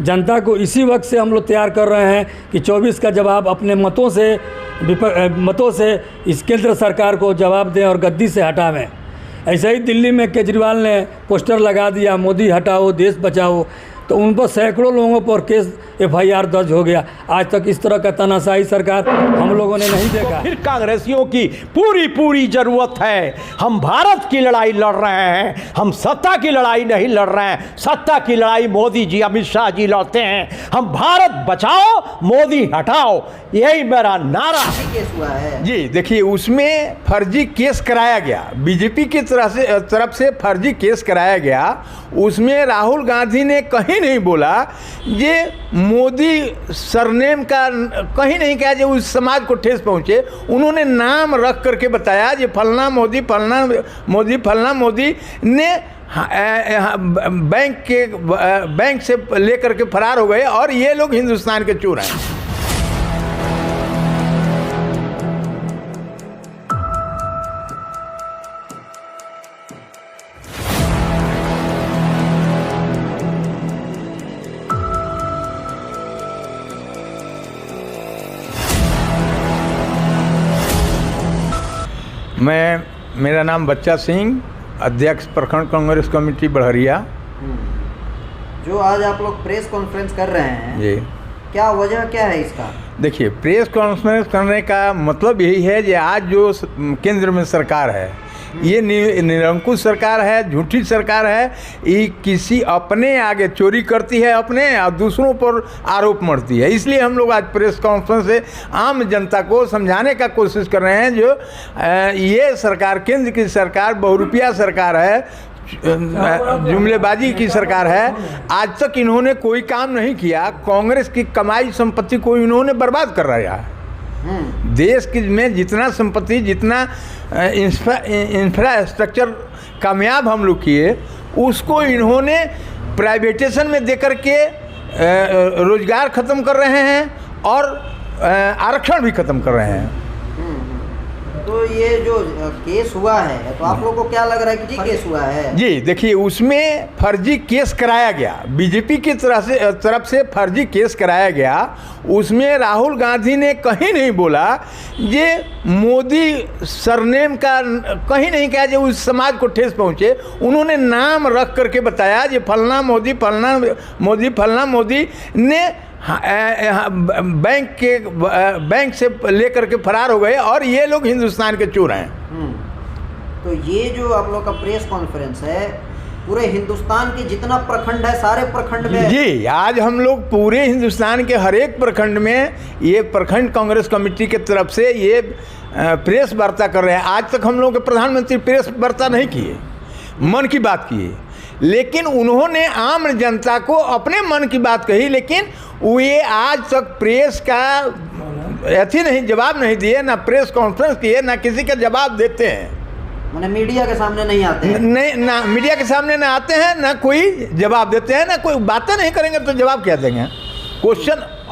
जनता को इसी वक्त से हम लोग तैयार कर रहे हैं कि 24 का जवाब अपने मतों से इस केंद्र सरकार को जवाब दें और गद्दी से हटावें। ऐसे ही दिल्ली में केजरीवाल ने पोस्टर लगा दिया, मोदी हटाओ देश बचाओ, तो उन पर सैकड़ों लोगों पर केस FIR दर्ज हो गया। आज तक इस तरह का तानाशाही सरकार हम लोगों ने नहीं देखा। तो फिर कांग्रेसियों की पूरी जरूरत है। हम भारत की लड़ाई लड़ रहे हैं, हम सत्ता की लड़ाई नहीं लड़ रहे हैं। सत्ता की लड़ाई मोदी जी, अमित शाह जी लड़ते हैं। हम भारत बचाओ, मोदी हटाओ, यही मेरा नारा है। जी देखिए, उसमें फर्जी केस कराया गया, बीजेपी की तरफ से फर्जी केस कराया गया। उसमें राहुल गांधी ने कहीं नहीं बोला ये मोदी सरनेम का, कहीं नहीं कहा जो उस समाज को ठेस पहुंचे। उन्होंने नाम रख करके बताया ये फलना मोदी, फलना मोदी, फलना मोदी ने बैंक से लेकर के फरार हो गए और ये लोग हिंदुस्तान के चोर हैं। मेरा नाम बच्चा सिंह, अध्यक्ष प्रखंड कांग्रेस कमेटी बड़हरिया। जो आज आप लोग प्रेस कॉन्फ्रेंस कर रहे हैं जी, क्या वजह क्या है इसका? देखिए, प्रेस कॉन्फ्रेंस करने का मतलब यही है कि आज जो केंद्र में सरकार है ये निरंकुश सरकार है, झूठी सरकार है। ये किसी अपने आगे चोरी करती है अपने और दूसरों पर आरोप मढ़ती है। इसलिए हम लोग आज प्रेस कॉन्फ्रेंस से आम जनता को समझाने का कोशिश कर रहे हैं जो ये सरकार, केंद्र की सरकार बहुरूपिया सरकार है, जुमलेबाजी की सरकार है। आज तक इन्होंने कोई काम नहीं किया। कांग्रेस की कमाई संपत्ति को इन्होंने बर्बाद कर रहा है। देश की में जितना संपत्ति, जितना इंफ्रास्ट्रक्चर कामयाब हम लोग किए, उसको इन्होंने प्राइवेटेशन में देकर के रोजगार ख़त्म कर रहे हैं और आरक्षण भी ख़त्म कर रहे हैं। तो ये जो केस हुआ है, तो आप लोगों को क्या लग रहा है कि ठीक केस हुआ है? जी देखिए, उसमें फर्जी केस कराया गया, बीजेपी की तरफ से फर्जी केस कराया गया। उसमें राहुल गांधी ने कहीं नहीं बोला ये मोदी सरनेम का, कहीं नहीं कहा जो उस समाज को ठेस पहुंचे। उन्होंने नाम रख करके बताया ये फलना मोदी, फलना मोदी, फलना मोदी ने बैंक से लेकर के फरार हो गए और ये लोग हिंदुस्तान के चोर हैं। तो ये जो आप लोग का प्रेस कॉन्फ्रेंस है, पूरे हिंदुस्तान के जितना प्रखंड है सारे प्रखंड में? जी, आज हम लोग पूरे हिंदुस्तान के हर एक प्रखंड में ये प्रखंड कांग्रेस कमेटी के तरफ से ये प्रेस वार्ता कर रहे हैं। आज तक हम लोग के प्रधानमंत्री प्रेस वार्ता नहीं किए, मन की बात किए, लेकिन उन्होंने आम जनता को अपने मन की बात कही। लेकिन वे आज तक प्रेस का जवाब नहीं दिए, ना प्रेस कॉन्फ्रेंस किए, ना किसी का जवाब देते हैं। माने मीडिया के सामने नहीं आते हैं? नहीं, ना मीडिया के सामने ना आते हैं, ना कोई जवाब देते हैं, ना कोई बातें नहीं करेंगे तो जवाब क्या देंगे?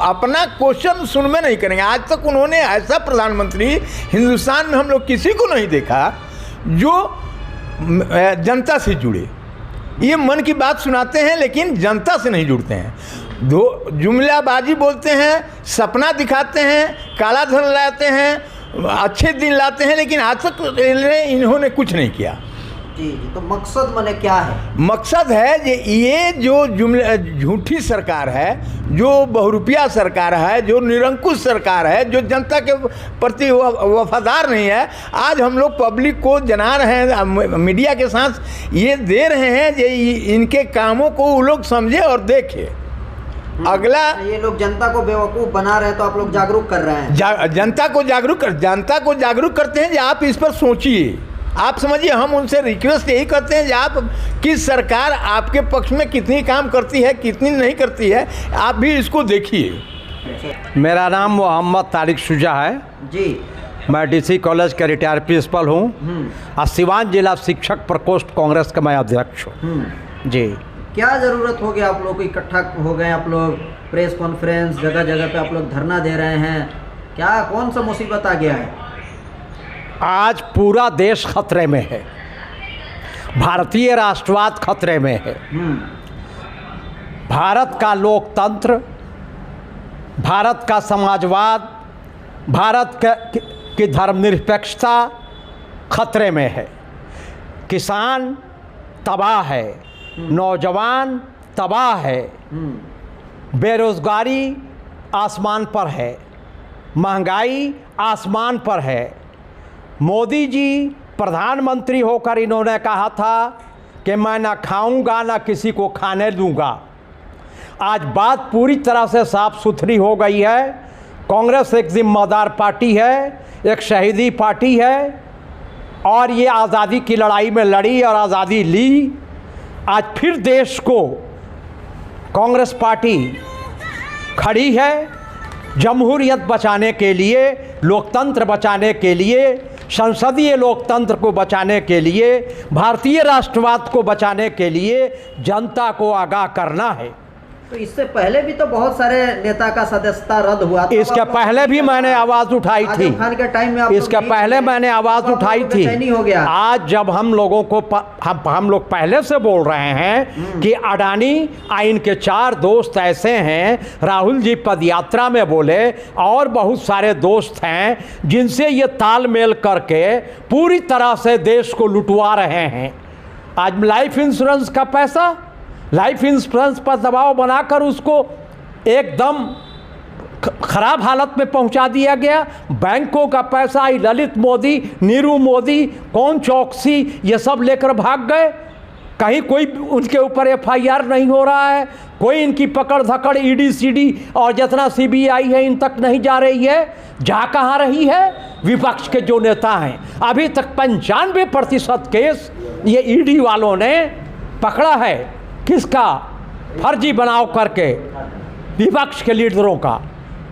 अपना क्वेश्चन सुन में नहीं करेंगे। आज तक उन्होंने ऐसा प्रधानमंत्री हिंदुस्तान में हम लोग किसी को नहीं देखा जो जनता से जुड़े। ये मन की बात सुनाते हैं लेकिन जनता से नहीं जुड़ते हैं। जुमलाबाजी बोलते हैं, सपना दिखाते हैं, काला धन लाते हैं, अच्छे दिन लाते हैं, लेकिन आज तक इन्होंने कुछ नहीं किया। जी, तो मकसद माने क्या है? मकसद है ये जो झूठी सरकार है, जो बहुरूपिया सरकार है, जो निरंकुश सरकार है, जो जनता के प्रति वफादार नहीं है। आज हम लोग पब्लिक को जना रहे हैं, मीडिया के साथ ये दे रहे हैं कि इनके कामों को वो लोग समझे और देखें। अगला, ये लोग जनता को बेवकूफ़ बना रहे हैं, तो आप लोग जागरूक कर रहे हैं। जनता को जागरूक करते हैं कि आप इस पर सोचिए, आप समझिए। हम उनसे रिक्वेस्ट यही करते हैं कि आप किस सरकार आपके पक्ष में कितनी काम करती है, कितनी नहीं करती है, आप भी इसको देखिए। मेरा नाम मोहम्मद तारिक शुजा है जी। मैं DC कॉलेज का रिटायर्ड प्रिंसिपल हूँ और सिवान जिला शिक्षक प्रकोष्ठ कांग्रेस का मैं अध्यक्ष हूँ। जी, क्या ज़रूरत हो गया आप लोग को इकट्ठा हो गए, आप लोग प्रेस कॉन्फ्रेंस जगह जगह पे आप लोग धरना दे रहे हैं, क्या कौन सा मुसीबत आ गया है? आज पूरा देश खतरे में है, भारतीय राष्ट्रवाद खतरे में है। भारत का लोकतंत्र, भारत का समाजवाद, भारत की धर्मनिरपेक्षता खतरे में है। किसान तबाह है, नौजवान तबाह है, बेरोजगारी आसमान पर है, महंगाई आसमान पर है। मोदी जी प्रधानमंत्री होकर इन्होंने कहा था कि मैं ना खाऊंगा ना किसी को खाने दूंगा। आज बात पूरी तरह से साफ सुथरी हो गई है। कांग्रेस एक जिम्मेदार पार्टी है, एक शहीदी पार्टी है और ये आज़ादी की लड़ाई में लड़ी और आज़ादी ली। आज फिर देश को कांग्रेस पार्टी खड़ी है जमहूरियत बचाने के लिए, लोकतंत्र बचाने के लिए, संसदीय लोकतंत्र को बचाने के लिए, भारतीय राष्ट्रवाद को बचाने के लिए जनता को आगाह करना है। तो इससे पहले भी तो बहुत सारे नेता का सदस्यता रद्द हुआ था। इसके पहले भी मैंने आवाज़ उठाई थी। आजम खान के टाइम में इसके पहले मैंने आवाज़ उठाई थी। बेचैनी हो गया। आज जब हम लोगों को हम लोग पहले से बोल रहे हैं कि अडानी आइन के 4 दोस्त ऐसे हैं, राहुल जी पदयात्रा में बोले और बहुत सारे दोस्त हैं जिनसे ये तालमेल करके पूरी तरह से देश को लुटवा रहे हैं। आज लाइफ इंश्योरेंस का पैसा, लाइफ इंश्योरेंस पर दबाव बनाकर उसको एकदम खराब हालत में पहुंचा दिया गया। बैंकों का पैसा ललित मोदी, नीरू मोदी, कौन चौकसी, ये सब लेकर भाग गए। कहीं कोई उनके ऊपर FIR नहीं हो रहा है, कोई इनकी पकड़ धकड़ ED CD और जितना CBI है इन तक नहीं जा रही है। जा कहाँ रही है? विपक्ष के जो नेता हैं, अभी तक 95% केस ये ED वालों ने पकड़ा है। किसका? फर्जी बनाव करके विपक्ष के लीडरों का,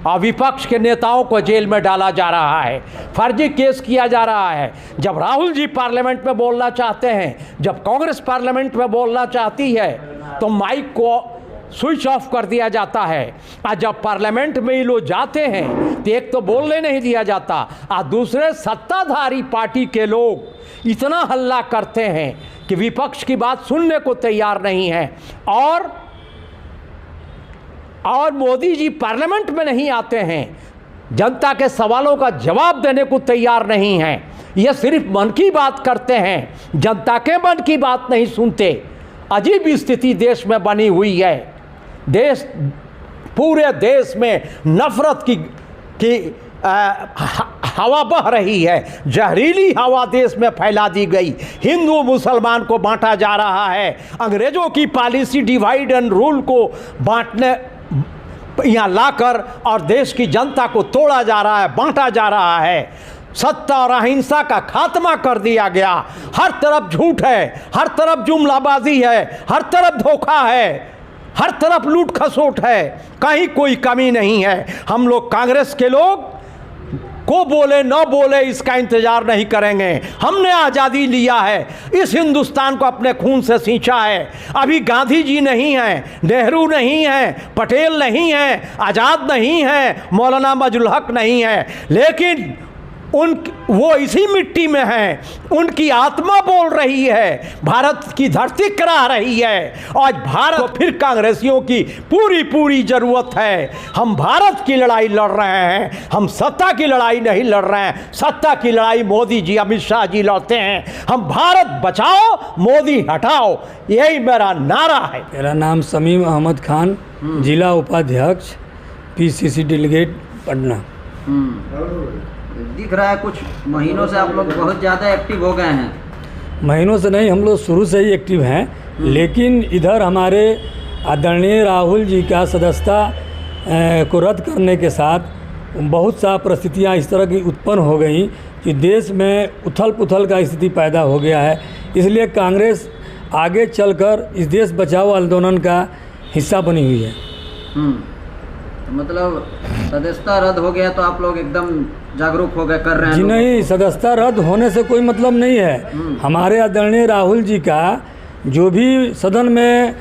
और विपक्ष के नेताओं को जेल में डाला जा रहा है, फर्जी केस किया जा रहा है। जब राहुल जी पार्लियामेंट में बोलना चाहते हैं, जब कांग्रेस पार्लियामेंट में बोलना चाहती है तो माइक को स्विच ऑफ कर दिया जाता है। और जब पार्लियामेंट में ये लोग जाते हैं तो एक तो बोलने नहीं दिया जाता, और दूसरे सत्ताधारी पार्टी के लोग इतना हल्ला करते हैं कि विपक्ष की बात सुनने को तैयार नहीं है। और मोदी जी पार्लियामेंट में नहीं आते हैं, जनता के सवालों का जवाब देने को तैयार नहीं हैं। ये सिर्फ मन की बात करते हैं, जनता के मन की बात नहीं सुनते। अजीब स्थिति देश में बनी हुई है। पूरे देश में नफरत की हवा बह रही है, जहरीली हवा देश में फैला दी गई। हिंदू मुसलमान को बांटा जा रहा है, अंग्रेजों की पॉलिसी डिवाइड एंड रूल को बांटने यहाँ लाकर और देश की जनता को तोड़ा जा रहा है, बांटा जा रहा है। सत्ता और अहिंसा का खात्मा कर दिया गया। हर तरफ झूठ है, हर तरफ जुमलाबाजी है, हर तरफ धोखा है, हर तरफ लूट खसोट है, कहीं कोई कमी नहीं है। हम लोग कांग्रेस के लोग को बोले न बोले इसका इंतजार नहीं करेंगे। हमने आज़ादी लिया है, इस हिंदुस्तान को अपने खून से सींचा है। अभी गांधी जी नहीं हैं, नेहरू नहीं हैं, पटेल नहीं हैं, आज़ाद नहीं हैं, मौलाना मजलुल हक नहीं है, लेकिन वो इसी मिट्टी में हैं। उनकी आत्मा बोल रही है, भारत की धरती करा रही है। आज भारत को फिर कांग्रेसियों की पूरी ज़रूरत है। हम भारत की लड़ाई लड़ रहे हैं, हम सत्ता की लड़ाई नहीं लड़ रहे हैं। सत्ता की लड़ाई मोदी जी, अमित शाह जी लड़ते हैं। हम भारत बचाओ, मोदी हटाओ, यही मेरा नारा है। मेरा नाम समीम अहमद खान, जिला उपाध्यक्ष, PCC डेलीगेट पटना। दिख रहा है कुछ महीनों से आप लोग बहुत ज़्यादा एक्टिव हो गए हैं। महीनों से नहीं, हम लोग शुरू से ही एक्टिव हैं, लेकिन इधर हमारे आदरणीय राहुल जी का सदस्यता को रद्द करने के साथ बहुत सा परिस्थितियाँ इस तरह की उत्पन्न हो गई कि देश में उथल पुथल का स्थिति पैदा हो गया है। इसलिए कांग्रेस आगे चलकर इस देश बचाओ आंदोलन का हिस्सा बनी हुई है। तो मतलब सदस्यता रद्द हो गया तो आप लोग एकदम जागरूक हो गए, कर रहे हैं? जी नहीं, सदस्यता रद्द होने से कोई मतलब नहीं है। हमारे आदरणीय राहुल जी का जो भी सदन में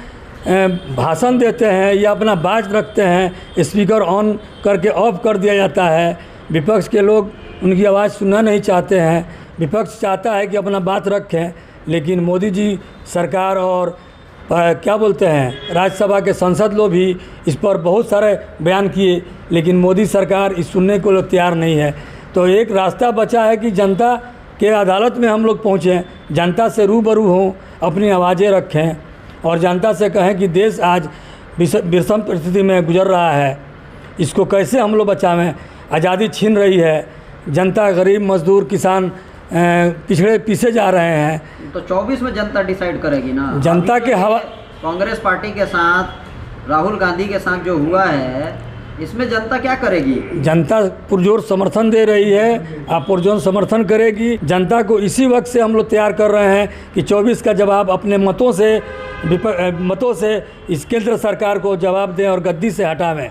भाषण देते हैं या अपना बात रखते हैं, स्पीकर ऑन करके ऑफ कर दिया जाता है। विपक्ष के लोग उनकी आवाज़ सुनना नहीं चाहते हैं। विपक्ष चाहता है कि अपना बात रखें, लेकिन मोदी जी सरकार और क्या बोलते हैं, राज्यसभा के सांसद लोग भी इस पर बहुत सारे बयान किए, लेकिन मोदी सरकार इस सुनने को लोग तैयार नहीं है। तो एक रास्ता बचा है कि जनता के अदालत में हम लोग पहुँचें, जनता से रूबरू हों, अपनी आवाज़ें रखें और जनता से कहें कि देश आज विषम परिस्थिति में गुजर रहा है, इसको कैसे हम लोग बचावें। आज़ादी छीन रही है, जनता, गरीब, मजदूर, किसान पिछड़े पीछे जा रहे हैं। तो 24 में जनता डिसाइड करेगी ना। जनता के हवा कांग्रेस पार्टी के साथ, राहुल गांधी के साथ जो हुआ है, इसमें जनता क्या करेगी? जनता पुरजोर समर्थन दे रही है, आप पुरजोर समर्थन करेगी। जनता को इसी वक्त से हम लोग तैयार कर रहे हैं कि 24 का जवाब अपने मतों से इस केंद्र सरकार को जवाब दें और गद्दी से हटावें।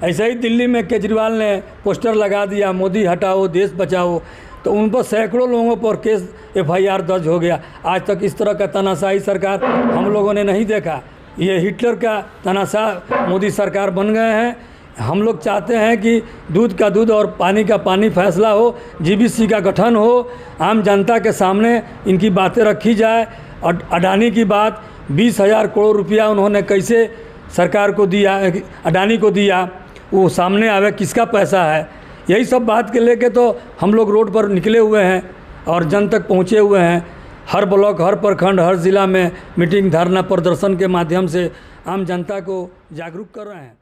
ऐसे ही दिल्ली में केजरीवाल ने पोस्टर लगा दिया, मोदी हटाओ देश बचाओ, तो उन पर सैकड़ों लोगों पर केस FIR दर्ज हो गया। आज तक इस तरह का तानाशाही सरकार हम लोगों ने नहीं देखा। ये हिटलर का तानाशाह मोदी सरकार बन गए हैं। हम लोग चाहते हैं कि दूध का दूध और पानी का पानी फैसला हो, GBC का गठन हो, आम जनता के सामने इनकी बातें रखी जाए। और अडानी की बात, 20,000 करोड़ रुपया उन्होंने कैसे सरकार को दिया, अडानी को दिया, वो सामने आवे, किसका पैसा है। यही सब बात के लेके तो हम लोग रोड पर निकले हुए हैं और जन तक पहुँचे हुए हैं। हर ब्लॉक, हर प्रखंड, हर ज़िला में मीटिंग, धरना, प्रदर्शन के माध्यम से आम जनता को जागरूक कर रहे हैं।